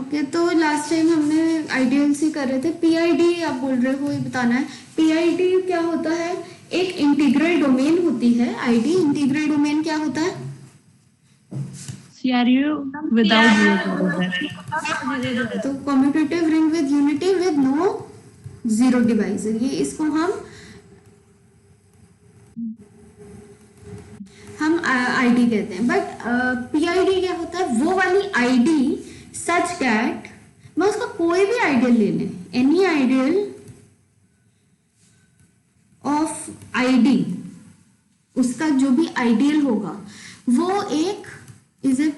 Okay, तो last time हमने ideals ही कर रहे थे। पीआईडी आप बोल रहे हो, ये बताना है। पीआईडी क्या होता है? एक इंटीग्रल डोमेन होती है आईडी। इंटीग्रल डोमेन क्या होता है? CRU without तो commutative ring with unity with no zero divisor, ये इसको हम आईडी कहते हैं। बट पीआईडी क्या होता है? वो वाली आईडी सच दैट मैं उसका कोई भी आइडियल ले लें, एनी आइडियल ऑफ आईडी, उसका जो भी आइडियल होगा वो एक is a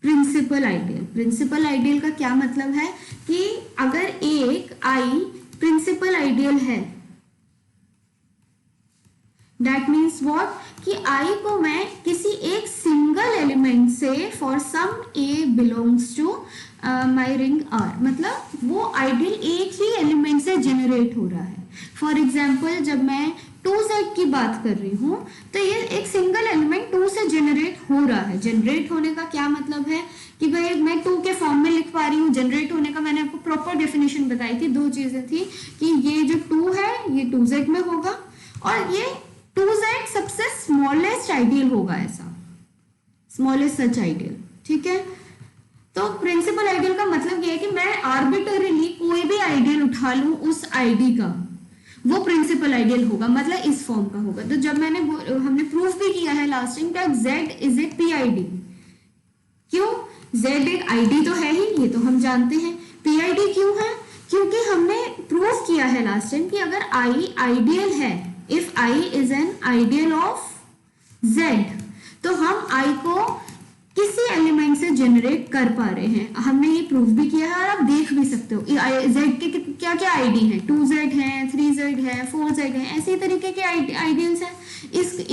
principal ideal. Principal ideal का क्या मतलब है कि अगर एक आई प्रिंसिपल आइडियल है, दैट मीन्स व्हाट, कि आई को मैं किसी एक सिंगल एलिमेंट से for some A belongs to my ring R, मतलब वो आइडियल एक ही एलिमेंट से जनरेट हो रहा है। फॉर एग्जाम्पल जब मैं 2z की बात कर रही हूँ तो ये एक सिंगल एलिमेंट 2 से जनरेट हो रहा है। जनरेट होने का क्या मतलब है कि भाई मैं 2 के फॉर्म में लिख पा रही हूँ। जनरेट होने का मैंने आपको प्रॉपर डेफिनेशन बताई थी, 2 चीजें थी कि ये जो 2 है ये 2z में होगा और ये 2z सबसे स्मॉलेस्ट आइडियल होगा, ऐसा स्मॉलेस्ट सच आइडियल। ठीक है, तो प्रिंसिपल आइडियल का मतलब ये है कि मैं आर्बिटरीली कोई भी आइडियल उठा लूं उस आईडी का, वो प्रिंसिपल आइडियल होगा, मतलब इस फॉर्म का होगा। तो जब हमने प्रूफ भी किया है last time that z is a PID. क्यों? z एक आईडी तो है ही, ये तो हम जानते हैं। पीआईडी क्यों है? क्योंकि हमने प्रूफ किया है लास्ट टाइम कि अगर i आइडियल है, if i is an ideal of z, तो हम i को किसी एलिमेंट से जनरेट कर पा रहे हैं। हमने ये प्रूफ भी किया है और आप देख भी सकते हो z के क्या क्या आईडी हैं। 2z है, 3z है, 4z है, ऐसे तरीके के आइडियल्स हैं।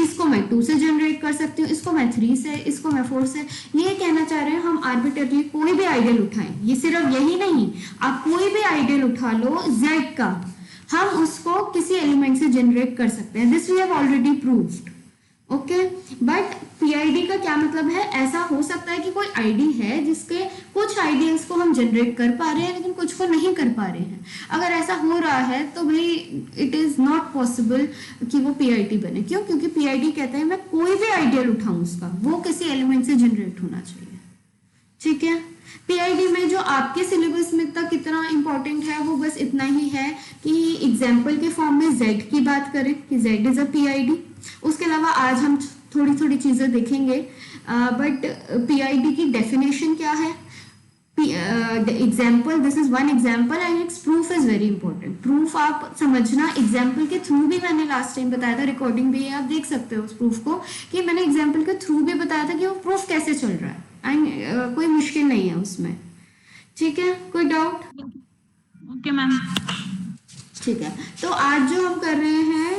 इसको मैं 2 से जनरेट कर सकती हूँ, इसको मैं 3 से, इसको मैं 4 से। ये कहना चाह रहे हैं हम आर्बिट्ररी कोई भी आइडियल उठाएं। ये सिर्फ यही नहीं, आप कोई भी आइडियल उठा लो z का, हम उसको किसी एलिमेंट से जनरेट कर सकते हैं। This we have already proved. Okay, but PID का क्या मतलब है? ऐसा हो सकता है कि कोई आईडी है जिसके कुछ आइडियल्स को हम जनरेट कर पा रहे हैं लेकिन कुछ को नहीं कर पा रहे हैं। अगर ऐसा हो रहा है तो भाई इट इज नॉट पॉसिबल कि वो पीआईडी बने। क्यों? क्योंकि पीआईडी कहते हैं मैं कोई भी आइडियल उठाऊं उसका, वो किसी एलिमेंट से जनरेट होना चाहिए। ठीक है, पीआईडी में जो आपके सिलेबस में तक कितना इंपॉर्टेंट है वो बस इतना ही है कि एग्जाम्पल के फॉर्म में z की बात करें कि z इज अ पीआईडी। उसके अलावा आज हम थोड़ी थोड़ी चीजें देखेंगे, बट पीआईडी की डेफिनेशन क्या है? Example, this is one example and it's proof is very important. Proof आप समझना एग्जाम्पल के थ्रू भी मैंने लास्ट टाइम बताया था, रिकॉर्डिंग भी है, आप देख सकते हो उस प्रूफ को कि मैंने एग्जाम्पल के थ्रू भी बताया था कि वो प्रूफ कैसे चल रहा है एंड कोई मुश्किल नहीं है उसमें। ठीक है, कोई डाउट? Okay ma'am. ठीक है, तो आज जो हम कर रहे हैं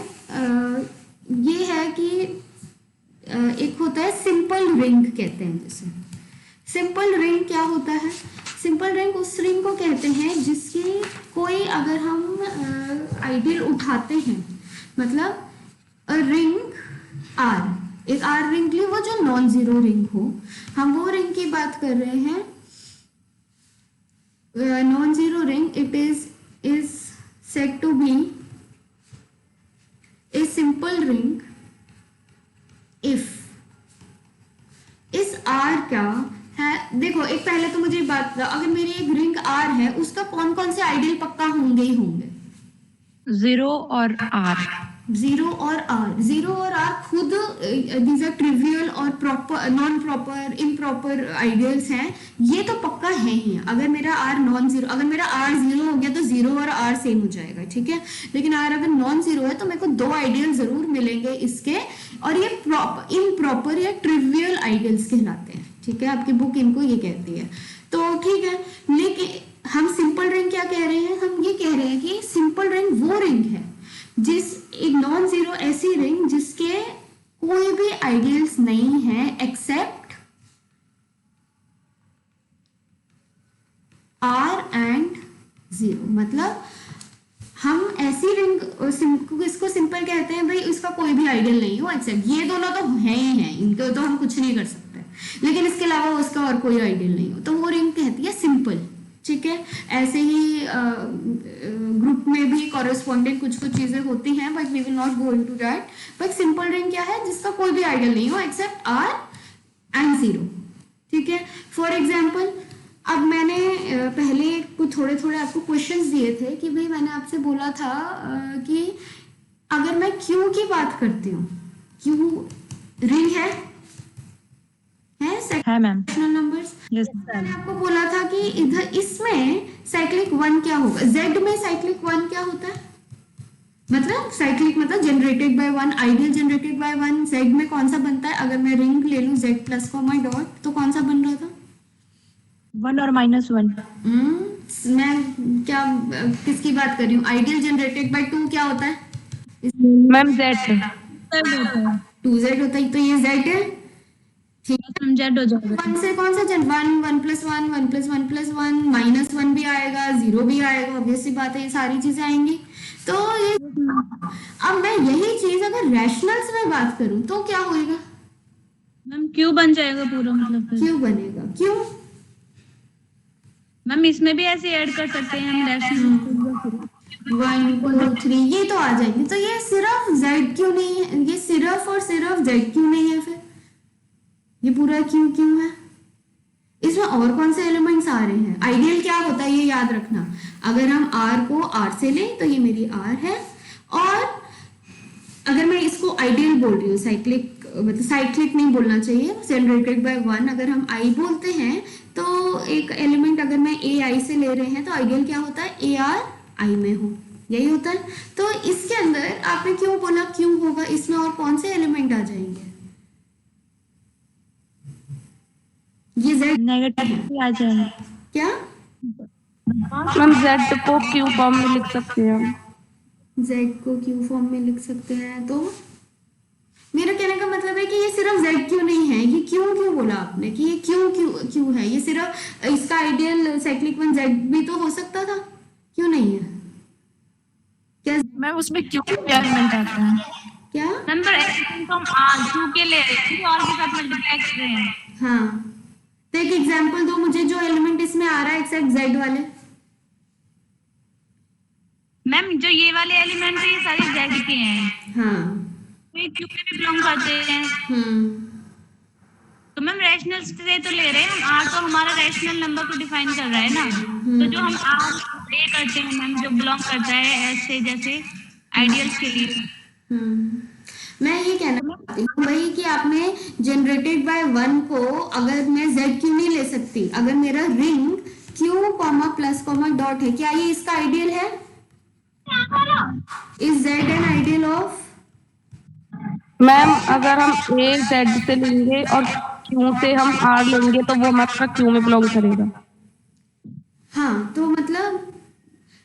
ये है कि एक होता है सिंपल रिंग कहते हैं। जैसे सिंपल रिंग क्या होता है? सिंपल रिंग उस रिंग को कहते हैं जिसकी कोई, अगर हम आइडियल उठाते हैं, मतलब रिंग आर, एक आर रिंग ली, वो जो नॉन जीरो रिंग हो, हम वो रिंग की बात कर रहे हैं। Non zero ring it is said to be a simple ring if इस R क्या है? देखो, एक पहले तो मुझे बात बताओ, अगर मेरी एक रिंग R है उसका कौन कौन से आइडियल पक्का होंगे ही होंगे? 0 और R। 0 और R, 0 और R खुद दीज आर ट्रिवियल और proper, non proper, improper ideals हैं, ये तो पक्का है ही। अगर मेरा R नॉन जीरो, अगर मेरा R 0 हो गया तो 0 और R सेम हो जाएगा। ठीक है, लेकिन R अगर नॉन जीरो है तो मेरे को 2 आइडियल जरूर मिलेंगे इसके, और ये इम्प्रॉपर या ट्रिवियल आइडियल्स कहलाते हैं। ठीक है, आपकी बुक इनको ये कहती है। तो ठीक है, लेकिन हम सिंपल रिंग क्या कह रहे हैं? हम ये कह रहे हैं कि सिंपल रिंग वो रिंग है जिस, एक नॉन जीरो ऐसी रिंग जिसके कोई भी आइडियल्स नहीं है एक्सेप्ट R एंड 0। मतलब हम ऐसी रिंग, इसको सिंपल कहते हैं भाई उसका कोई भी आइडियल नहीं हो एक्सेप्ट ये दोनों तो है ही है, इनको तो हम कुछ नहीं कर सकते, लेकिन इसके अलावा उसका और कोई आइडियल नहीं हो, तो वो रिंग कहती है सिंपल। ठीक है, ऐसे ही ग्रुप में भी कॉरेस्पॉन्डेंट कुछ कुछ चीजें होती हैं, but we will not go into that. But simple ring क्या है, जिसका कोई भी आइडियल नहीं हो एक्सेप्ट आर एंड जीरो। ठीक है, फॉर एग्जाम्पल अब मैंने पहले कुछ थोड़े थोड़े आपको क्वेश्चंस दिए थे कि भाई मैंने आपसे बोला था कि अगर मैं क्यू की बात करती हूँ, क्यू रिंग है है मैम। Rational numbers. यस मैंने आपको बोला था कि इधर इसमें साइक्लिक वन क्या होगा, जेड में साइक्लिक वन क्या होता है, मतलब साइक्लिक मतलब generated by one, ideal generated by one. Z में कौन सा बनता है, अगर मैं रिंग ले लूं जेड प्लस कॉमा डॉट तो कौन सा बन रहा था, 1 और -1। मैं क्या किसकी बात कर रही हूँ, आइडियल जनरेटेड बाय टू क्या होता है, मैम Z। 2z होता है, तो ये z है। ठीक हम Z हो जाएगा। वन से कौन सा जन, one, one plus one, one plus one plus one, minus one भी आएगा, जीरो भी आएगा, ऑब्वियस सी बात है, ये सारी चीजें आएंगी। तो ये अब मैं यही चीज अगर रैशनल्स में बात करूं तो क्या होएगा, मैम Q बन जाएगा पूरा, मतलब फिर क्यों बनेगा, क्यों, मैम इसमें भी ऐसे ऐड कर सकते हैं हम रैशनल। 1 2 3 ये तो आ जाएंगे। तो ये सिर्फ z क्यों नहीं है, ये सिर्फ और सिर्फ z क्यों नहीं है, फिर ये पूरा क्यों क्यों है, इसमें और कौन से एलिमेंट्स आ रहे हैं। आइडियल क्या होता है ये याद रखना, अगर हम r को r से लें तो ये मेरी r है, और अगर मैं इसको आइडियल बोल रही हूँ, साइक्लिक मतलब साइक्लिक नहीं बोलना चाहिए, जनरेटेड बाय वन अगर हम i बोलते हैं तो एक एलिमेंट अगर मैं a i से ले रहे हैं तो आइडियल क्या होता है, a r i में हो, यही होता है। तो इसके अंदर आपने क्यों बोला क्यों होगा, इसमें और कौन से एलिमेंट आ जाएंगे, ये z नेगेटिव आ जाएगा। क्या, मैम Z को Q फॉर्म में लिख सकते हैं हम। z को q फॉर्म में लिख सकते हैं। तो मेरा कहने का मतलब है कि ये सिर्फ z क्यों नहीं है, ये क्यों क्यों बोला आपने कि ये क्यों क्यों क्यों है, ये सिर्फ इसका आइडियल साइक्लिक वन z भी तो हो सकता था, क्यों नहीं है, क्या मैम उसमें Q क्या एलिमेंट आता है? क्या, नंबर एलिमेंट हम R Q के ले रहे हैं और के साथ मल्टीप्लाई कर रहे हैं। हाँ तो एक एग्जांपल दो मुझे जो एलिमेंट इसमें आ रहा है एक्सेप्ट z वाले। मैम जो ये वाले एलिमेंट है ये सारे Z के हैं, हाँ तो ये Q में भी बिलोंग करते हैं। तो मैम रैशनल से तो ले रहे हैं हम, R तो हमारा रैशनल नंबर को डिफाइन कर रहा है ना, तो जो हम R ले करते हैं मैम जो बिलोंग करता है ऐसे जैसे आइडियल्स के लिए। मैं ये कहना चाहती हूँ भाई कि आपने जनरेटेड बाय वन को अगर मैं z क्यों नहीं ले सकती, अगर मेरा ring q comma plus comma dot है, क्या ये इसका आइडियल है, is z N ideal of, ma'am अगर हम A Z से लेंगे और Q से हम R लेंगे तो वो हमारा Q में बिलोंग करेगा। हाँ तो मतलब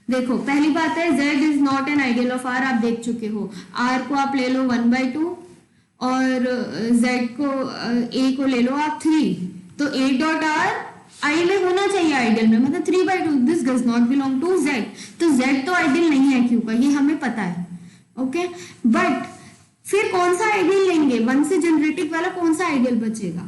देखो पहली बात है z is not an ideal of r, आप देख चुके हो, r को आप ले लो 1/2 और z को a को ले लो आप 3, तो a डॉट r i में होना चाहिए आइडियल में, मतलब 3/2, this does not belong to z, तो z तो आइडियल नहीं है q का, ये हमें पता है, ओके। बट फिर कौन सा आइडियल लेंगे, वन से जनरेटेड वाला कौन सा आइडियल बचेगा,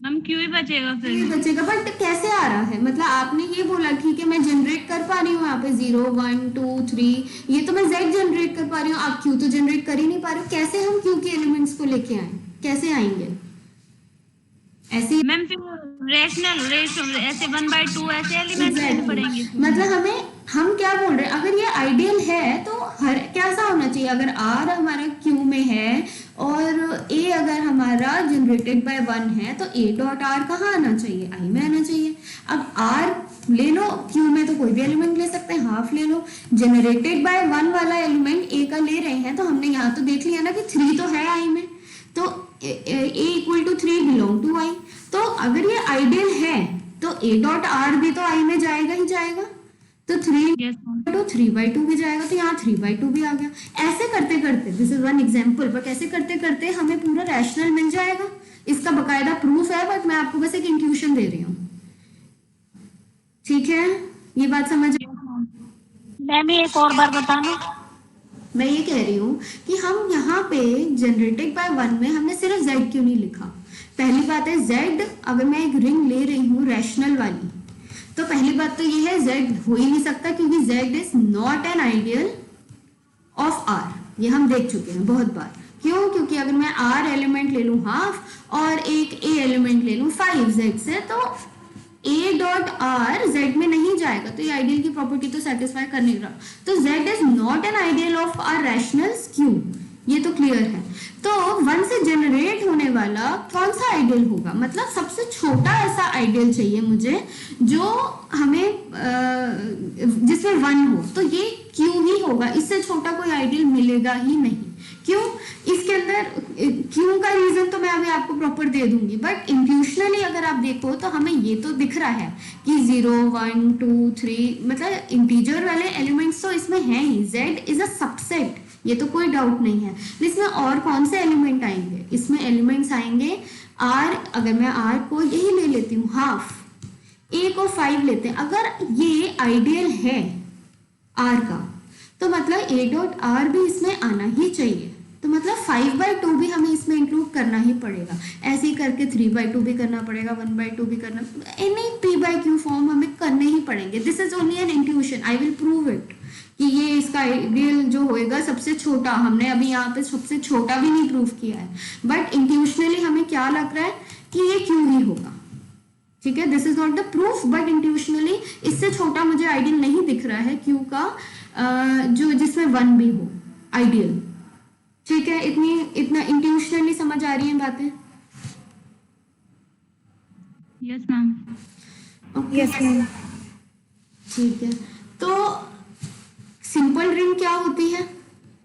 हम Q ही बचेगा ये फिर। बचेगा, बट कैसे आ रहा है, मतलब आपने ये बोला ठीक है मैं जनरेट कर पा रही हूँ यहाँ पे 0 1 2 3, ये तो मैं z जनरेट कर पा रही हूँ, आप q तो जनरेट कर ही नहीं पा रहे हो, कैसे हम q के एलिमेंट्स को लेके आए, कैसे आएंगे, ऐसे मैम फिर रैशनल ऐसे 1/2 ऐसे एलिमेंट लेने पड़ेंगे। मतलब हम क्या बोल रहे हैं, अगर ये आइडियल है तो हर कैसा होना चाहिए, अगर r हमारा q में है और a अगर हमारा जनरेटेड बाय वन है तो a डॉट r कहाँ आना चाहिए, i में आना चाहिए। अब r ले लो, q में तो कोई भी एलिमेंट ले सकते हैं, हाफ ले लो, जनरेटेड बाय वन वाला एलिमेंट a का ले रहे हैं तो हमने यहाँ तो देख लिया ना कि 3 तो है i में, तो a equal to 3 belong to i, तो अगर ये आइडियल है तो a डॉट r भी तो i में जाएगा ही जाएगा, तो 3/2 भी जाएगा, तो यहाँ 3/2 भी आ गया। ऐसे करते करते, this is one example, but ऐसे करते करते हमें पूरा रैशनल मिल जाएगा, इसका बकायदा प्रूफ है, बट मैं आपको बस एक इंट्यूशन दे रही हूँ, ठीक है, ये बात समझ। मैं भी एक और बार बताना, मैं ये कह रही हूँ कि हम यहाँ पे जनरेटेड बाय वन में हमने सिर्फ z क्यों नहीं लिखा। पहली बात है z अगर मैं एक रिंग ले रही हूँ रैशनल वाली, तो पहली बात तो ये है z हो ही नहीं सकता, क्योंकि z is not an ideal of r, ये हम देख चुके हैं बहुत बार। क्यों? क्योंकि अगर मैं r एलिमेंट ले लूं हाफ और एक a एलिमेंट ले लूं 5 z से, तो a डॉट r z में नहीं जाएगा, तो ये आइडियल की प्रॉपर्टी तो सेटिस्फाई कर नहीं रहा। तो z is not an ideal of r rationals q, ये तो क्लियर है। तो 1 से जनरेट होने वाला कौन सा आइडियल होगा, मतलब सबसे छोटा ऐसा आइडियल चाहिए मुझे जो हमें जिसमें 1 हो, तो ये Q ही होगा, इससे छोटा कोई आइडियल मिलेगा ही नहीं। क्यों? इसके अंदर Q का रीजन तो मैं अभी आपको प्रॉपर दे दूंगी, बट इंट्यूशनली अगर आप देखो तो हमें ये तो दिख रहा है कि 0 1 2 3 मतलब इंटीजर वाले एलिमेंट्स तो इसमें हैं ही, Z इज अ सबसेट, ये तो कोई डाउट नहीं है। इसमें और कौन से एलिमेंट आएंगे? इसमें एलिमेंट्स आएंगे R, अगर मैं R को यही ले लेती हूँ हाफ, A को 5 लेते हैं, अगर ये आइडियल है R का, तो मतलब A डॉट R भी इसमें आना ही चाहिए, तो मतलब 5/2 भी हमें इसमें इंक्लूड करना ही पड़ेगा। ऐसे ही करके 3/2 भी करना पड़ेगा, 1/2 भी करना, एनी p/q फॉर्म हमें करने ही पड़ेंगे। This is only an intuition, I will prove it कि ये इसका आइडियल जो होएगा सबसे छोटा, हमने अभी यहाँ पे सबसे छोटा भी नहीं प्रूव किया है, बट इंट्यूशनली हमें क्या लग रहा है कि ये क्यों ही होगा। ठीक है, this is not the proof, but intuitively इससे छोटा मुझे आइडियल नहीं दिख रहा है क्यू का, जो जिसमें 1 भी हो आइडियल। ठीक है, इतना इंट्यूशनली समझ आ रही हैं बातें? Yes ma'am. Yes ma'am. ठीक है, तो सिंपल रिंग क्या होती है?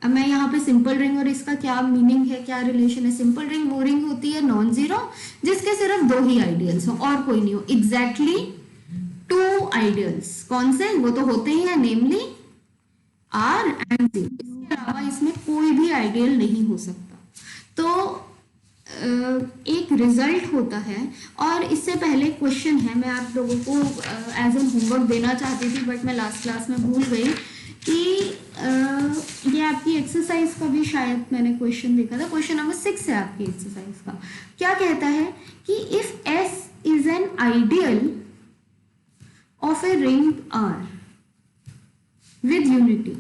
अब मैं यहाँ पे सिंपल रिंग और इसका क्या मीनिंग है, क्या रिलेशन है। सिंपल रिंग वो रिंग होती है नॉन जीरो जिसके सिर्फ 2 ही आइडियल्स हो और कोई नहीं हो, एग्जैक्टली 2 आइडियल्स। कौन से? वो तो होते ही है, नेमली R एंड 0, इसके अलावा इसमें कोई भी आइडियल नहीं हो सकता। तो एक रिजल्ट होता है, और इससे पहले क्वेश्चन है, मैं आप लोगों को एज एन होमवर्क देना चाहती थी बट मैं लास्ट क्लास में भूल गई कि ये आपकी एक्सरसाइज का भी शायद मैंने क्वेश्चन देखा था, क्वेश्चन नंबर 6 है आपकी एक्सरसाइज का। क्या कहता है कि if S is an ideal of a ring R with unity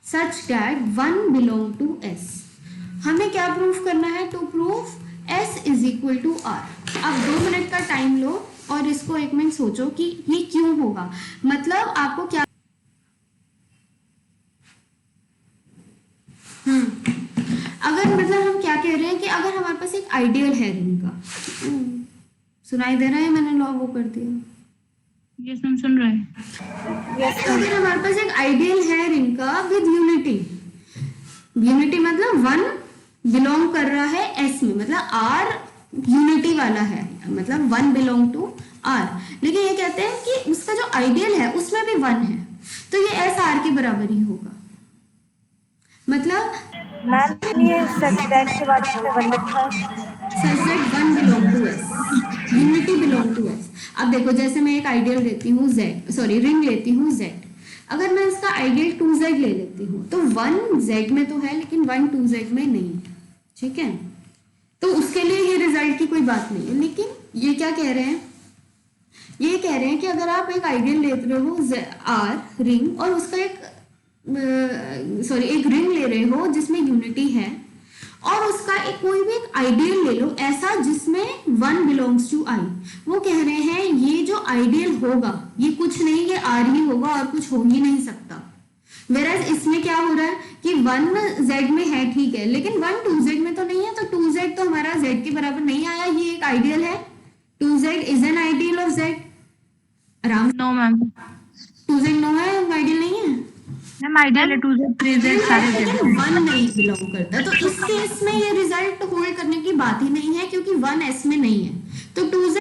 such that 1 belong to S, हमें क्या प्रूफ करना है? To proof S is equal to R। अब 2 मिनट का टाइम लो और इसको 1 मिनट सोचो कि ये क्यों होगा, मतलब आपको क्या अगर मतलब हम क्या कह रहे हैं कि अगर हमारे पास एक आइडियल है रिंग का, सुनाई दे रहा है? मैंने लॉ वो कर दिया। यस मैम, सुन रहे हैं। यस, अगर हमारे पास एक आइडियल है रिंग का विद यूनिटी, यूनिटी मतलब 1 बिलोंग कर रहा है S में, मतलब R यूनिटी वाला है, मतलब 1 बिलोंग टू R, लेकिन ये कहते हैं कि उसका जो आइडियल है उसमें भी 1 है, तो ये S R के बराबर ही होगा। मतलब मैम ये सच दैट के बाद में 1 लिखा है, such that 1 belong to S, unity belong to S। अब देखो, जैसे मैं एक आइडियल लेती हूँ रिंग लेती हूँ Z, अगर मैं इसका आइडियल 2Z ले लेती हूँ तो 1 Z में तो है लेकिन 1 2Z में नहीं है। ठीक है, तो उसके लिए ये रिजल्ट की कोई बात नहीं है। लेकिन ये क्या कह रहे हैं? ये कह रहे हैं कि अगर आप एक आइडियल लेते हो R रिंग और उसका एक रिंग ले रहे हो जिसमें यूनिटी है, और उसका एक कोई भी एक आइडियल ले लो ऐसा जिसमें 1 बिलोंग्स टू I, वो कह रहे हैं ये जो आइडियल होगा ये कुछ नहीं, ये R ही होगा और कुछ हो ही नहीं सकता। वेराज इसमें क्या हो रहा है कि 1 Z में है, ठीक है, लेकिन 1 2Z में तो नहीं है, तो 2Z तो हमारा Z के बराबर नहीं आया, ये एक आइडियल है। 2Z is an ideal of Z। आराम। नो मैम, 2Z नो है, आइडियल नहीं है मैम। आइडियल है 2Z 3Z सारे Z 1 नहीं बिलोंग करता, तो इस केस में ये रिजल्ट होल्ड करने की बात ही नहीं है क्योंकि 1 S में नहीं है, तो 2Z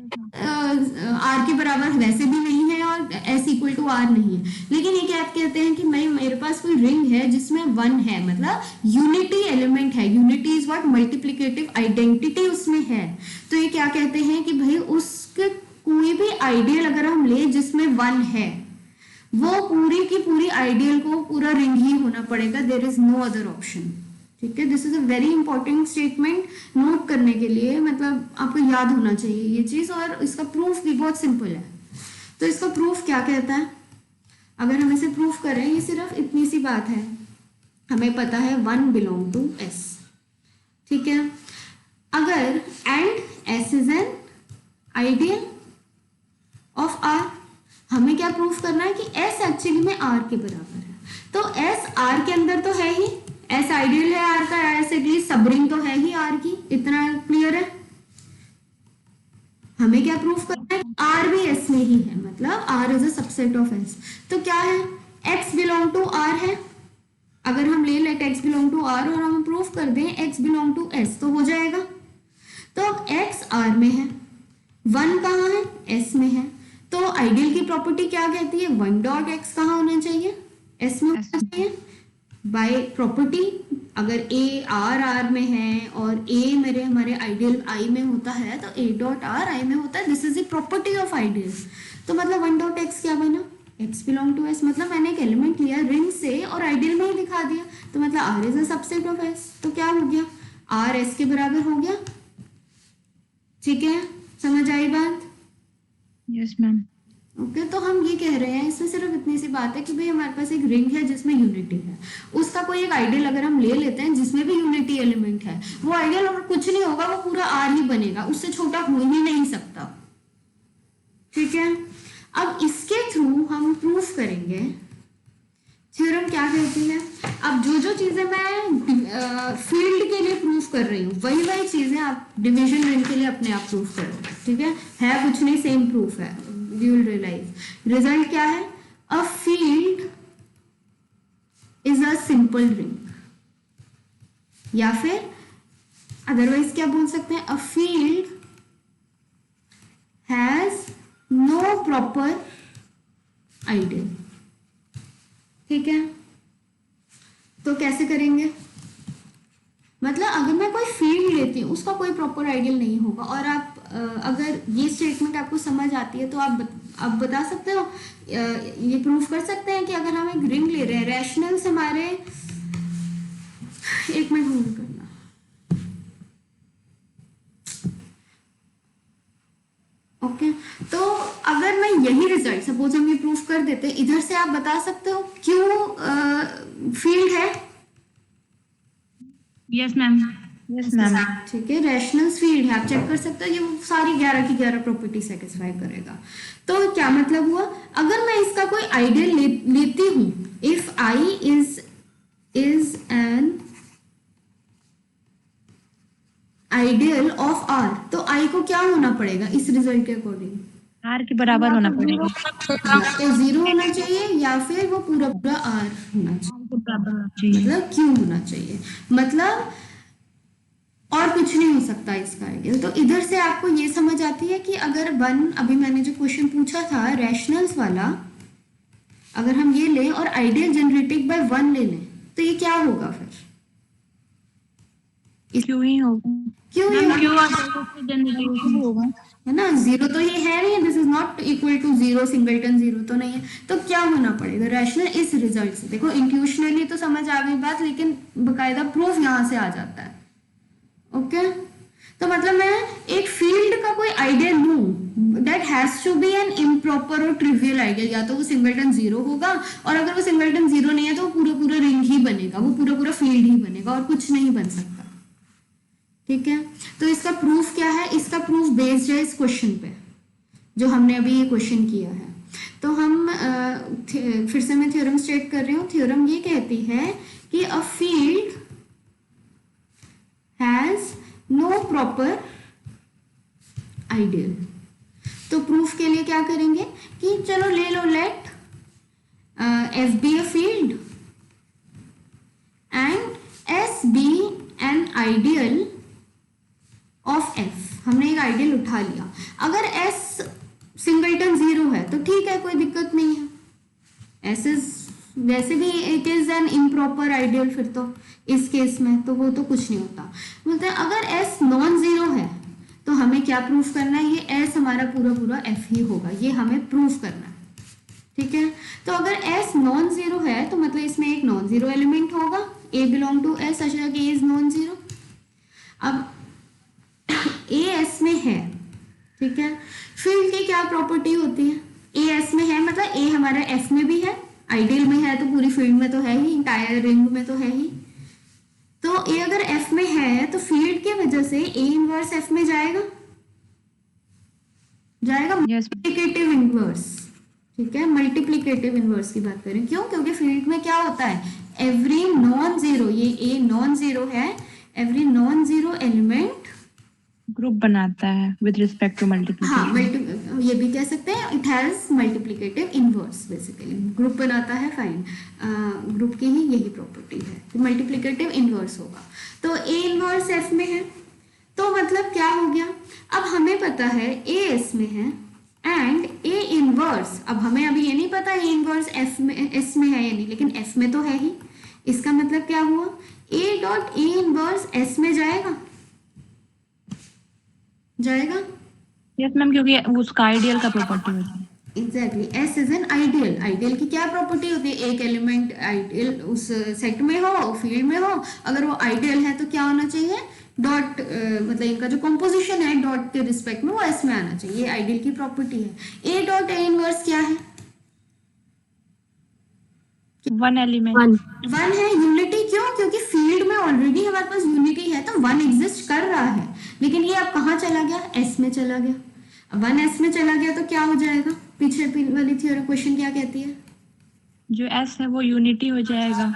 R के बराबर वैसे भी नहीं है और S इक्वल टू R नहीं है। लेकिन ये क्या कहते हैं कि मेरे पास कोई रिंग है जिसमें 1 है, मतलब यूनिटी एलिमेंट है, unity is what, multiplicative identity उसमें है। तो ये क्या कहते हैं कि भाई उसके कोई भी आइडियल अगर हम ले जिसमें 1 है, वो पूरी की पूरी आइडियल को पूरा रिंग ही होना पड़ेगा, there is no other option. ठीक है, this is a very important statement note करने के लिए, मतलब आपको याद होना चाहिए ये चीज, और इसका प्रूफ भी बहुत सिंपल है। तो इसका प्रूफ क्या कहता है, अगर हम इसे प्रूफ करें, ये सिर्फ इतनी सी बात है, हमें पता है 1 बिलोंग टू S, ठीक है। अगर and S is an ideal of R, हमें क्या प्रूफ करना है कि S एक्चुअली में R के बराबर है। तो S R के अंदर तो है ही, S आइडियल है R का, S एटलीस्ट सबरिंग तो है ही R की, इतना क्लियर है। हमें क्या प्रूफ करना है, R भी S में ही है, मतलब R is a subset of S। तो क्या है, X बिलोंग टू R है। अगर हम ले let X belong to R और हम प्रूफ कर दें X बिलोंग टू S, तो हो जाएगा। तो अब X R में है, 1 कहाँ है, S में है। तो आइडियल की प्रॉपर्टी क्या कहती है, 1 डॉट X कहाँ होना चाहिए, S में होना चाहिए। बाय प्रॉपर्टी अगर A R में है और A मेरे हमारे आइडियल I में होता है, तो A डॉट R I में होता है, this is the property of ideal. तो मतलब 1 डॉट X क्या बना, X बिलोंग टू S, मतलब मैंने एक एलिमेंट लिया रिंग से और आइडियल में ही दिखा दिया, तो मतलब R is a subset of S। तो क्या हो गया, R S के बराबर हो गया। ठीक है, समझ आई बात? Yes ma'am. ओके, तो हम ये कह रहे हैं, इसमें सिर्फ इतनी सी बात है कि भाई हमारे पास एक रिंग है जिसमें यूनिटी है, उसका कोई एक आइडियल अगर हम ले लेते हैं जिसमें भी यूनिटी एलिमेंट है, वो आइडियल और कुछ नहीं होगा, वो पूरा R ही बनेगा, उससे छोटा हो ही नहीं सकता। ठीक है, अब इसके थ्रू हम प्रूफ करेंगे थ्योरम क्या कहती है। अब जो जो चीजें मैं फील्ड के लिए प्रूफ कर रही हूँ, वही वही चीजें आप डिवीजन रिंग के लिए अपने आप प्रूफ करोगे। ठीक है कुछ नहीं, सेम प्रूफ है, यू विल रियलाइज। रिजल्ट क्या है, a field is a simple ring, या फिर अदरवाइज क्या बोल सकते हैं, a field has no proper ideal. ठीक है, तो कैसे करेंगे, मतलब अगर मैं कोई फील्ड लेती हूँ उसका कोई प्रॉपर आइडियल नहीं होगा, और आप अगर ये स्टेटमेंट आपको समझ आती है तो आप बता सकते हो, ये प्रूफ कर सकते हैं कि अगर हम एक रिंग ले रहे हैं, रैशनल्स हमारे, एक मिनट होल्ड करना, ओके तो अगर मैं यही रिजल्ट सपोज हम ये प्रूफ कर देते हैं, इधर से आप बता सकते हो क्यों फील्ड है। Yes ma'am. Yes ma'am. ठीक है, रैशनल्स फील्ड है, आप चेक कर सकते हो, ये वो सारी 11 की 11 प्रॉपर्टी सेटिस्फाई करेगा। तो क्या मतलब हुआ, अगर मैं इसका कोई आइडियल लेती हूं, if I is an ideal of R, तो आई को क्या होना पड़ेगा इस रिजल्ट के अकॉर्डिंग, R के बराबर होना पड़ेगा। तो 0 होना चाहिए या फिर वो पूरा पूरा आर होना चाहिए, मतलब क्यों होना चाहिए, मतलब और कुछ नहीं हो सकता इसका आइडियल। तो इधर से आपको ये समझ आती है कि अगर 1, अभी मैंने जो क्वेश्चन पूछा था रैशनल्स वाला, अगर हम ये लें और आइडियल जनरेटेड बाय 1 ले लें, तो ये क्या होगा फिर, क्यों ही होगा, क्यों मैम ये क्यों होगा, है ना, 0 तो ये है नहीं, this is not equal to 0, singleton 0 तो नहीं है, तो क्या होना पड़ेगा रैशनल इस रिजल्ट से। देखो इंट्यूशनली तो समझ आ गई बात, लेकिन बकायदा प्रूफ यहाँ से आ जाता है। ओके, तो मतलब मैं एक फील्ड का कोई आइडियल लूं, that has to be an improper और ट्रिवियल आइडियल, या तो वो सिंगलटन 0 होगा, और अगर वो सिंगलटन 0 नहीं है तो वो पूरा पूरा रिंग ही बनेगा, वो पूरा पूरा फील्ड ही बनेगा और कुछ नहीं बन सकता। ठीक है, तो इसका प्रूफ क्या है, इसका प्रूफ बेस्ड है इस क्वेश्चन पे जो हमने अभी ये क्वेश्चन किया है। तो हम फिर से मैं थ्योरम स्टेट कर रही हूँ। थ्योरम ये कहती है कि a field has no proper ideal. तो प्रूफ के लिए क्या करेंगे कि चलो ले लो, let F be a field and S be an ideal of F. हमने एक आइडियल उठा लिया, अगर एस सिंगलटन 0 है तो ठीक है, कोई दिक्कत नहीं है, एस इज वैसे भी it is N improper ideal, फिर तो इस केस में तो वो तो कुछ नहीं होता। बोलते हैं अगर एस नॉन 0 है तो हमें क्या प्रूफ करना है, ये एस हमारा पूरा पूरा एफ ही होगा, ये हमें प्रूफ करना है। ठीक है, तो अगर एस नॉन 0 है तो मतलब इसमें एक नॉन 0 एलिमेंट होगा, A belong to S such that A is non-zero। अब A S में है, ठीक है, फील्ड की क्या प्रॉपर्टी होती है? A S में है मतलब A हमारा F में भी है, आइडियल में है तो पूरी फील्ड में तो है ही, इंटायर रिंग में तो है ही। तो A अगर F में है तो फील्ड की वजह से A इनवर्स F में जाएगा, जाएगा मल्टीप्लिकेटिव इनवर्स, ठीक है, मल्टीप्लिकेटिव इनवर्स की बात करें, क्यों? क्योंकि फील्ड में क्या होता है, एवरी नॉन जीरो, ये A नॉन जीरो है, every non zero element group बनाता है विद रिस्पेक्ट टू हाँ मल्टीप्लिकेशन। ये भी कह सकते हैं, it has multiplicative inverse, basically group बनाता है, फाइन, ग्रुप की ही यही प्रॉपर्टी है, मल्टीप्लिकेटिव इनवर्स होगा। तो A इनवर्स F में है, तो मतलब क्या हो गया, अब हमें पता है A S में है एंड A इनवर्स, अब हमें अभी ये नहीं पता A इनवर्स F में S में है या नहीं, लेकिन F में तो है ही। इसका मतलब क्या हुआ, A dot A inverse S में जाएगा, जाएगा। यस मैम, क्योंकि उसका आइडियल का प्रॉपर्टी होता है। Exactly, S is an ideal. Ideal की क्या प्रॉपर्टी होती है, एक एलिमेंट आइडियल उस सेट में हो, फील्ड में हो, अगर वो आइडियल है तो क्या होना चाहिए, डॉट मतलब इनका जो कंपोजिशन है डॉट के रिस्पेक्ट में वो एस में आना चाहिए, ये आइडियल की प्रॉपर्टी है। ए डॉट ए इनवर्स क्या है, वन एलिमेंट वन है, यूनिटी। क्यों? क्योंकि फील्ड में ऑलरेडी हमारे पास यूनिटी है तो वन एग्जिस्ट कर रहा है, लेकिन ये अब कहाँ चला गया, एस में चला गया। वन एस में चला गया तो क्या हो जाएगा, पीछे वाली थ्योरम क्वेश्चन क्या कहती है, जो एस है वो यूनिटी हो जाएगा।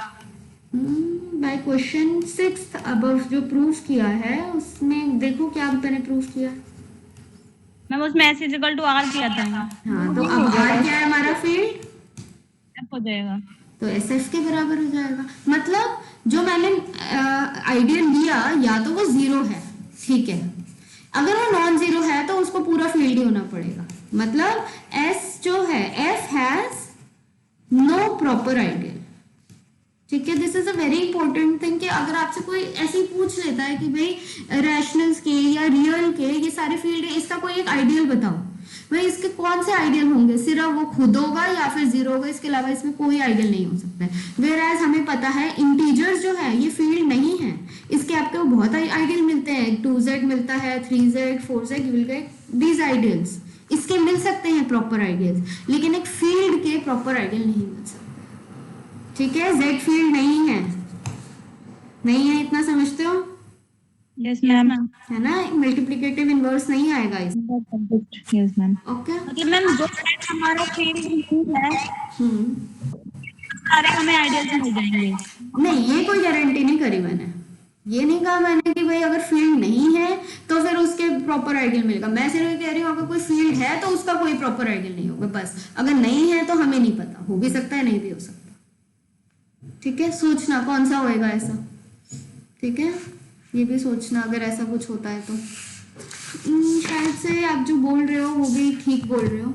बाय क्वेश्चन 6 अबव जो प्रूफ किया है उसमें देखो क्या मैंने प्रूफ किया। मैम उसमें एस इक्वल टू आर किया था। हाँ, तो अब आर क्या है हमारा फील्ड, एफ हो जाएगा, तो एस एफ के बराबर हो जाएगा। मतलब जो मैंने आइडियल लिया या तो वो जीरो है, ठीक है, अगर वो नॉन जीरो है तो उसको पूरा फील्ड ही होना पड़ेगा। मतलब एस जो है, F has no proper ideal, ठीक है। This is a very important thing कि अगर आपसे कोई ऐसे ही पूछ लेता है कि भाई रैशनल्स के या रियल के ये सारे फील्ड है, इसका कोई एक आइडियल बताओ, भाई इसके कौन से आइडियल होंगे, सिर्फ वो खुद होगा या फिर जीरो होगा, इसके अलावा इसमें कोई आइडियल नहीं हो सकता है। वेयर एज हमें पता है इंटीजर्स जो है ये फील्ड नहीं है, इसके आपको बहुत आइडियल मिलते हैं, 2z मिलता है, 3z 4z, you will get these ideals, इसके मिल सकते हैं प्रॉपर आइडियल्स, लेकिन एक फील्ड के प्रॉपर आइडियल नहीं मिल सकते, ठीक है। z फील्ड नहीं है, नहीं है, इतना समझते हो, यस मैम, है ना, मल्टीप्लिकेटिव इनवर्स नहीं आएगा इस, यस मैम। ओके। मतलब मैम जो सेट हमारा फील्ड है सारे हमें आइडियल मिल जाएंगे। नहीं, ये कोई गारंटी नहीं करी मैंने, ये नहीं कहा मैंने कि भाई अगर फील्ड नहीं है तो फिर उसके प्रॉपर आइडियल मिलेगा। मैं सिर्फ ये कह रही हूँ अगर कोई फील्ड है तो उसका कोई प्रॉपर आइडियल नहीं होगा, बस। अगर नहीं है तो हमें नहीं पता, हो भी सकता है, नहीं भी हो सकता, ठीक है। सोचना कौन सा होएगा ऐसा, ठीक है, ये भी सोचना अगर ऐसा कुछ होता है तो। शायद से आप जो बोल रहे हो वो भी ठीक बोल रहे हो,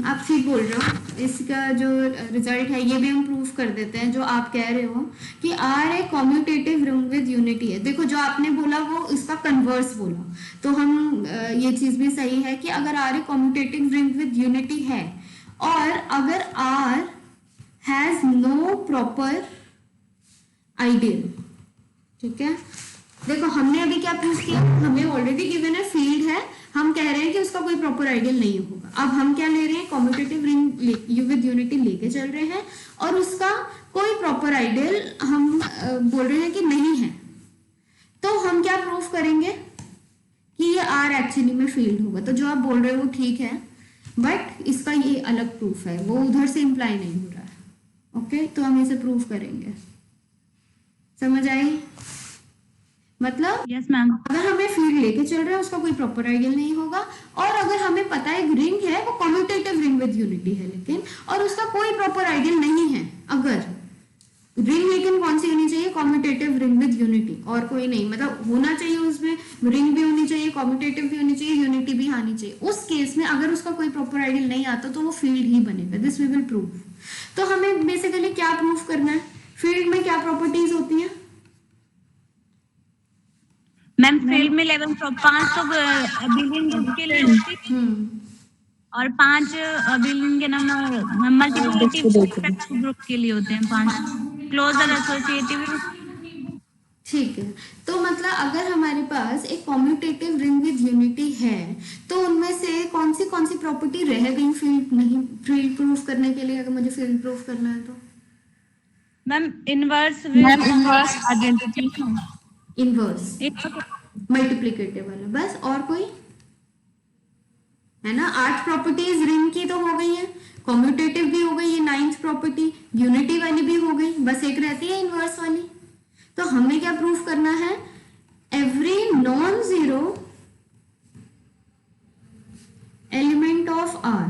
आप ठीक बोल रहे हो। इसका जो रिजल्ट है ये भी हम प्रूफ कर देते हैं, जो आप कह रहे हो कि R a commutative ring with unity है। देखो जो आपने बोला वो इसका कन्वर्स बोला, तो हम ये चीज भी सही है कि अगर R a commutative ring with unity है और अगर R has no proper ideal, ठीक है। देखो हमने अभी क्या प्रूफ किया, हमें ऑलरेडी गिवन है फील्ड है, हम कह रहे हैं कि उसका कोई प्रॉपर आइडियल नहीं होगा। अब हम क्या ले रहे हैं, कॉम्यूटेटिव रिंग विद यूनिटी लेके चल रहे हैं और उसका कोई प्रॉपर आइडियल हम बोल रहे हैं कि नहीं है, तो हम क्या प्रूफ करेंगे कि ये आर एक्चुअली में फील्ड होगा। तो जो आप बोल रहे हो वो ठीक है, बट इसका ये अलग प्रूफ है, वो उधर से इंप्लाई नहीं हो रहा है, ओके। तो हम इसे प्रूफ करेंगे, समझ आई। मतलब यस मैम, अगर हमें फील्ड लेके चल रहे हैं उसका कोई प्रॉपर आइडियल नहीं होगा, और अगर हमें पता है एक रिंग है वो कम्यूटेटिव रिंग विद यूनिटी है लेकिन, और उसका कोई प्रॉपर आइडियल नहीं है, अगर रिंग, लेकिन कौन सी होनी चाहिए, कम्यूटेटिव रिंग विद यूनिटी, और कोई नहीं, मतलब होना चाहिए उसमें रिंग भी होनी चाहिए, कम्यूटेटिव भी होनी चाहिए, यूनिटी भी आनी चाहिए। उस केस में अगर उसका कोई प्रॉपर आइडियल नहीं आता तो वो फील्ड ही बनेगा, दिस वी विल प्रूव। तो हमें बेसिकली क्या प्रूफ करना है, फील्ड में क्या प्रॉपर्टीज होती हैं मैम फील्ड में 500 बिलियन ग्रुप के लिए होती है और 5 बिलियन के नंबर मल्टीप्लिकेटिव ग्रुप के लिए होते हैं 5। Closure associative. ठीक है, तो मतलब अगर हमारे पास एक कॉम्यूटेटिव रिंग विद यूनिटी है तो उनमें से कौन सी प्रॉपर्टी रह गई फील्ड नहीं, फील्ड प्रूफ करने के लिए, अगर मुझे फील्ड प्रूफ करना है तो? Ma'am inverse ma'am inverse identity inverse multiplicative वाला, बस। और कोई है ना? 8 प्रॉपर्टीज रिंग की तो हो गई है, कॉम्यूटेटिव भी हो गई, ये 9th प्रॉपर्टी यूनिटी वाली भी हो गई, बस एक रहती है इनवर्स वाली। तो हमें क्या प्रूफ करना है? Every non zero element of R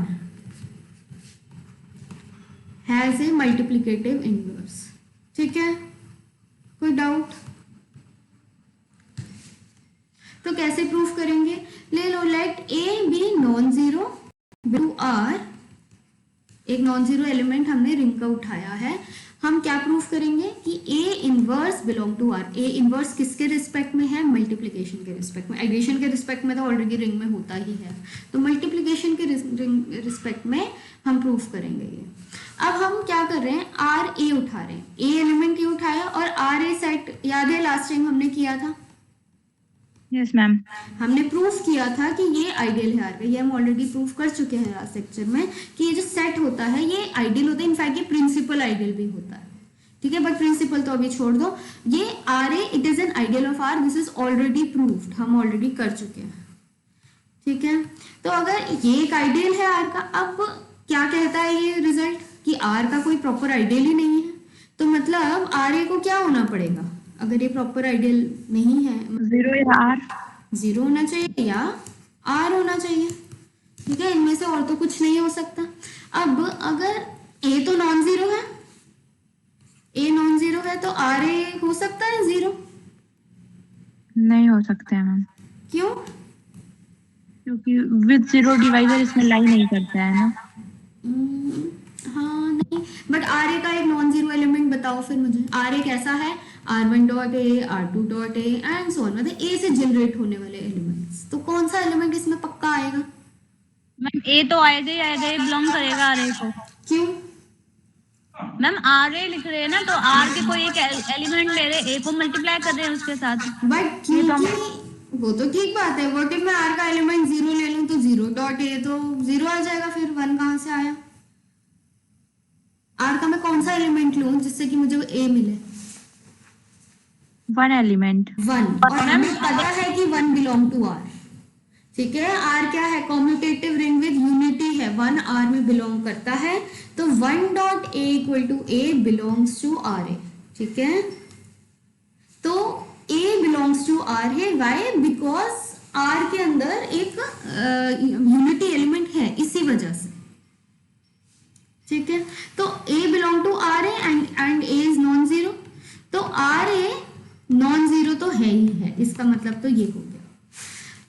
has a multiplicative inverse. ठीक है, कोई डाउट? तो कैसे प्रूफ करेंगे? ले लो, let a be non zero to R, एक नॉन जीरो एलिमेंट हमने रिंग का उठाया है। हम क्या प्रूफ करेंगे कि a inverse belong to R. A inverse किसके रिस्पेक्ट में है? मल्टीप्लिकेशन के रिस्पेक्ट में। एडिशन के रिस्पेक्ट में तो ऑलरेडी रिंग में होता ही है, तो मल्टीप्लिकेशन के रिस्पेक्ट में हम प्रूफ करेंगे ये। अब हम क्या कर रहे हैं? आर ए उठा रहे हैं, ए एलिमेंट ये उठाया और आर ए सेट, याद है लास्ट टाइम हमने किया था? Yes ma'am. हमने प्रूफ किया था कि ये आइडियल है आर का, ये हम ऑलरेडी प्रूफ कर चुके हैं लास्ट लेक्चर में कि ये जो सेट होता है ये आइडियल होता है, इनफैक्ट ये प्रिंसिपल आइडियल भी होता है। ठीक है, बट प्रिंसिपल तो अभी छोड़ दो। ये R a it is an ideal of R, this is already proved, हम ऑलरेडी कर चुके हैं। ठीक है, तो अगर ये एक आइडियल है आर का, अब क्या कहता है ये रिजल्ट कि आर का कोई प्रॉपर आइडियल ही नहीं है, तो मतलब आर ए को क्या होना पड़ेगा? अगर ये प्रॉपर आइडियल नहीं है, जीरो या आर, जीरो होना चाहिए या आर होना चाहिए। ठीक है, इनमें से और तो कुछ नहीं हो सकता। अब अगर ए तो नॉन जीरो है, ए नॉन जीरो है तो आर ए हो सकता है जीरो? नहीं हो सकते हैं मैम, क्यों? क्योंकि विद जीरो डिवाइजर इसमें लाई नहीं करता है ना। हाँ नहीं, बट आर ए का एक नॉन जीरो एलिमेंट बताओ फिर मुझे। आर ए कैसा है? R1 dot A, R2 dot A and so on, मतलब ए से जनरेट होने वाले एलिमेंट्स। तो कौन सा एलिमेंट इसमें पक्का आएगा? मैम ए तो आएगा ही आएगा, ये बिलोंग करेगा आर ए को। क्यों? मैम आर ए लिख रहे हैं ना, तो आर के कोई एक एलिमेंट ले रहे, ए को मल्टीप्लाई कर रहे हैं उसके साथ। बट क्योंकि वो तो ठीक बात है, व्हाट इफ मैं आर का एलिमेंट जीरो ले लूं तो जीरो डॉट ए तो जीरो आ जाएगा, फिर वन कहां से आया? आर का मैं कौन सा एलिमेंट लूं जिससे कि मुझे ए मिले? वन एलिमेंट, वन, और हमें पता है कि वन बिलोंग टू आर। ठीक है, आर क्या है? कॉम्यूटेटिव रिंग विद यूनिटी है, वन आर में बिलोंग करता है, तो one dot a equal to a belongs to R a. ठीक है, तो ए बिलोंग्स टू आर है, वाई? बिकॉज आर के अंदर एक यूनिटी एलिमेंट है, इसी वजह से। ठीक है, तो a belong to R a and a is non zero, तो आर ए नॉन जीरो तो है ही है, इसका मतलब तो ये हो गया।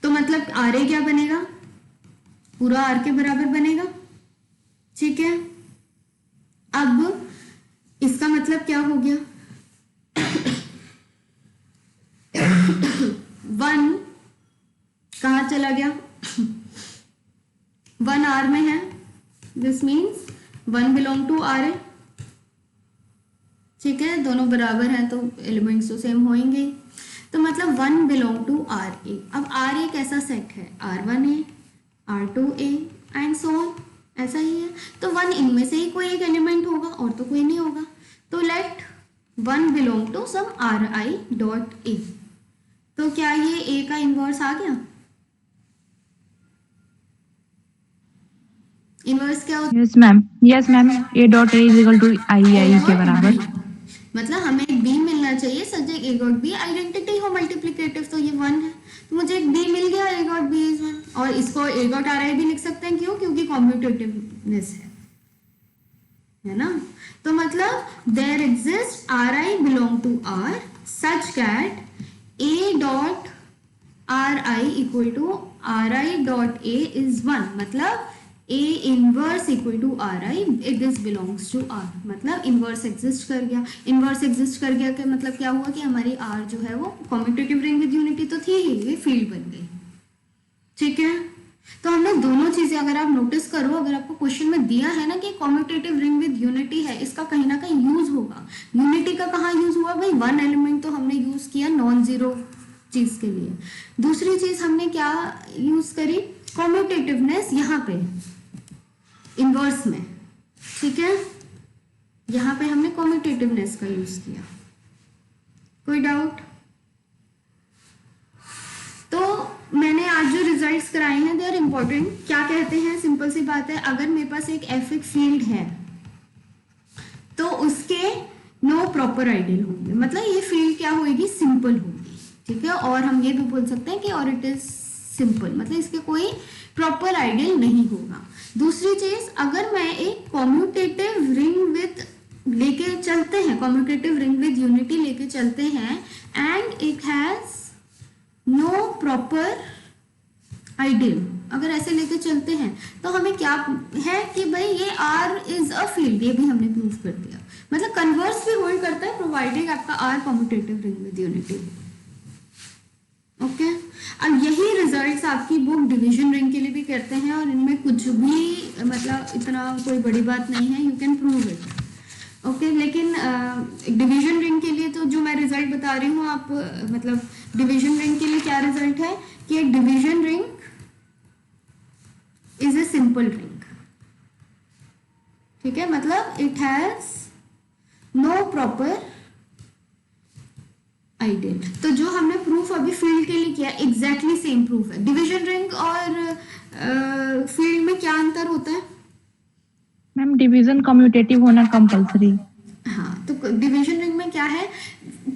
तो मतलब आर ए क्या बनेगा? पूरा आर के बराबर बनेगा। ठीक है, अब इसका मतलब क्या हो गया? वन कहाँ चला गया? वन आर में है, this means one belong to R a. ठीक है, दोनों बराबर हैं तो एलिमेंट्स तो सेम होंगे, तो मतलब वन बिलोंग टू आर ए। अब आर ए कैसा सेट है? R1 A, R2 A and so on, ऐसा ही है। तो वन इनमें से ही कोई एक एलिमेंट होगा और तो कोई नहीं होगा, तो let one belong to some RI dot a. तो क्या ये ए का इनवर्स आ गया? इनवर्स क्या होता है? Yes ma'am, yes ma'am, a dot a is equal to I के बराबर। मतलब हमें एक बी मिलना चाहिए सच एक ए डॉट बी आइडेंटिटी हो मल्टीप्लिकेटिव, तो ये वन है, तो मुझे एक बी मिल गया, a dot b is one. और इसको ए डॉट आर आई भी लिख सकते हैं, क्यों? क्योंकि कॉम्यूटेटिवनेस है ना। तो मतलब there exist r i belong to R such that a dot r i equal to r i dot a is one, मतलब a inverse equal to r i, it this belongs to R, मतलब inverse exist कर गया। Inverse exist कर गया के मतलब क्या हुआ कि हमारी आर जो है वो कॉम्यूटेटिव रिंग विद यूनिटी तो थी ही, ये फील्ड बन गई। ठीक है, तो हमने दोनों चीजें चीजें अगर आप नोटिस करो, अगर आपको क्वेश्चन में दिया है ना कि कॉम्यूटेटिव रिंग विद यूनिटी है, इसका कहीं ना कहीं यूज होगा। यूनिटी का कहाँ यूज हुआ भाई, वन एलिमेंट तो हमने यूज किया नॉन जीरो चीज के लिए। दूसरी चीज हमने क्या यूज करी, कॉम्यूटेटिवनेस यहाँ पे इनवर्स में, ठीक है, यहाँ पे हमने कॉम्यूटेटिवनेस का यूज किया। कोई डाउट? तो मैंने आज जो रिजल्ट्स कराए हैं दे आर इम्पोर्टेंट। क्या कहते हैं, सिंपल सी बात है, अगर मेरे पास एक एफिक फील्ड है तो उसके नो प्रॉपर आइडियल होंगे, मतलब ये फील्ड क्या होगी, सिंपल होगी, ठीक है। और हम ये भी बोल सकते हैं कि और इट इज सिंपल, मतलब इसके कोई प्रॉपर आइडियल नहीं होगा। दूसरी चीज, अगर मैं एक कॉम्यूटेटिव रिंग विद लेके चलते हैं, कॉम्यूटेटिव रिंग विद यूनिटी लेके चलते हैं and it has no proper ideal, अगर ऐसे लेके चलते हैं तो हमें क्या है कि भाई ये R इज अ फील्ड, ये भी हमने प्रूव कर दिया। मतलब कन्वर्स भी होल्ड करता है प्रोवाइडेड आपका R commutative ring with unity. Okay, अब यही रिजल्ट्स आपकी बुक डिवीजन रिंग के लिए भी करते हैं और इनमें कुछ भी मतलब इतना कोई बड़ी बात नहीं है, you can prove it. Okay, लेकिन डिवीजन रिंग के लिए तो जो मैं रिजल्ट बता रही हूँ आप मतलब डिवीजन रिंग के लिए क्या रिजल्ट है कि एक division ring is a simple ring, ठीक है, मतलब it has no proper ideal. तो जो हमने प्रूफ अभी फील्ड के लिए किया एग्जैक्टली सेम प्रूफ है। डिवीजन रिंग और फील्ड में क्या अंतर होता है मैम? डिवीजन कम्यूटेटिव होना कंपलसरी। हाँ, तो डिवीजन रिंग में क्या है,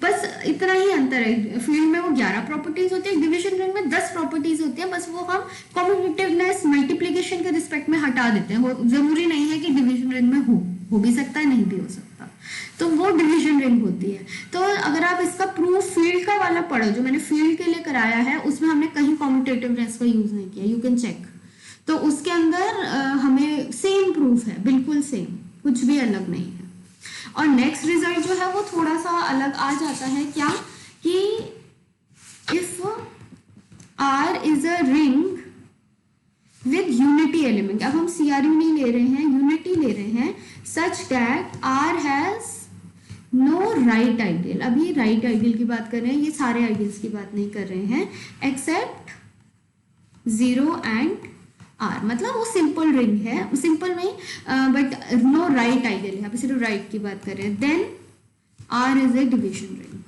बस इतना ही अंतर है। फील्ड में वो 11 प्रॉपर्टीज होती है, डिवीजन रिंग में 10 प्रॉपर्टीज होती है, बस वो हम कम्यूटेटिवनेस मल्टीप्लिकेशन के रिस्पेक्ट में हटा देते हैं। वो जरूरी नहीं है कि डिवीजन रिंग में हो भी सकता है, नहीं भी हो सकता, तो वो डिवीजन रिंग होती है। तो अगर आप इसका प्रूफ फील्ड का वाला पढ़ो जो मैंने फील्ड के लिए कराया है, उसमें हमने कहीं कम्यूटेटिवनेस का यूज नहीं किया, यू कैन चेक। तो उसके अंदर हमें सेम प्रूफ है, बिल्कुल सेम, कुछ भी अलग नहीं है। और नेक्स्ट रिजल्ट जो है वो थोड़ा सा अलग आ जाता है, क्या कि if R is a ring with unity element, अब हम CRU नहीं ले रहे हैं, यूनिटी ले रहे हैं, such that R has no right ideal. अभी राइट आइडियल की बात कर रहे हैं, ये सारे आइडियल्स की बात नहीं कर रहे हैं, एक्सेप्ट 0 एंड R, मतलब वो सिंपल रिंग है, सिंपल नहीं बट नो राइट आइडियल, यहाँ पे सिर्फ राइट की बात कर रहे हैं, then R is a division ring.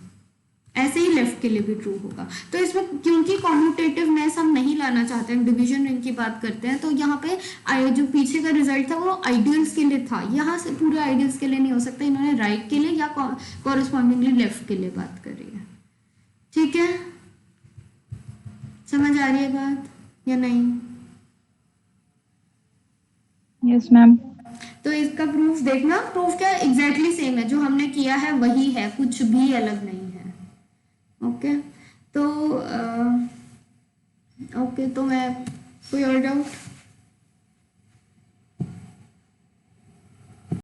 ऐसे ही लेफ्ट के लिए भी ट्रू होगा। तो इसमें क्योंकि कॉम्यूटेटिवनेस हम नहीं लाना चाहते हैं, डिवीजन रिंग की बात करते हैं, तो यहाँ पे जो पीछे का रिजल्ट था वो आइडियल्स के लिए था, यहाँ से पूरे आइडियल्स के लिए नहीं हो सकता, इन्होंने राइट के लिए या कॉरेस्पॉन्डिंगली लेफ्ट के लिए बात करी है, ठीक है। समझ आ रही है बात या नहीं? Yes ma'am. तो इसका प्रूफ देखना, प्रूफ क्या एग्जैक्टली सेम है, जो हमने किया है वही है, कुछ भी अलग नहीं है। ओके, तो ओके, तो मैं कोई और डाउट?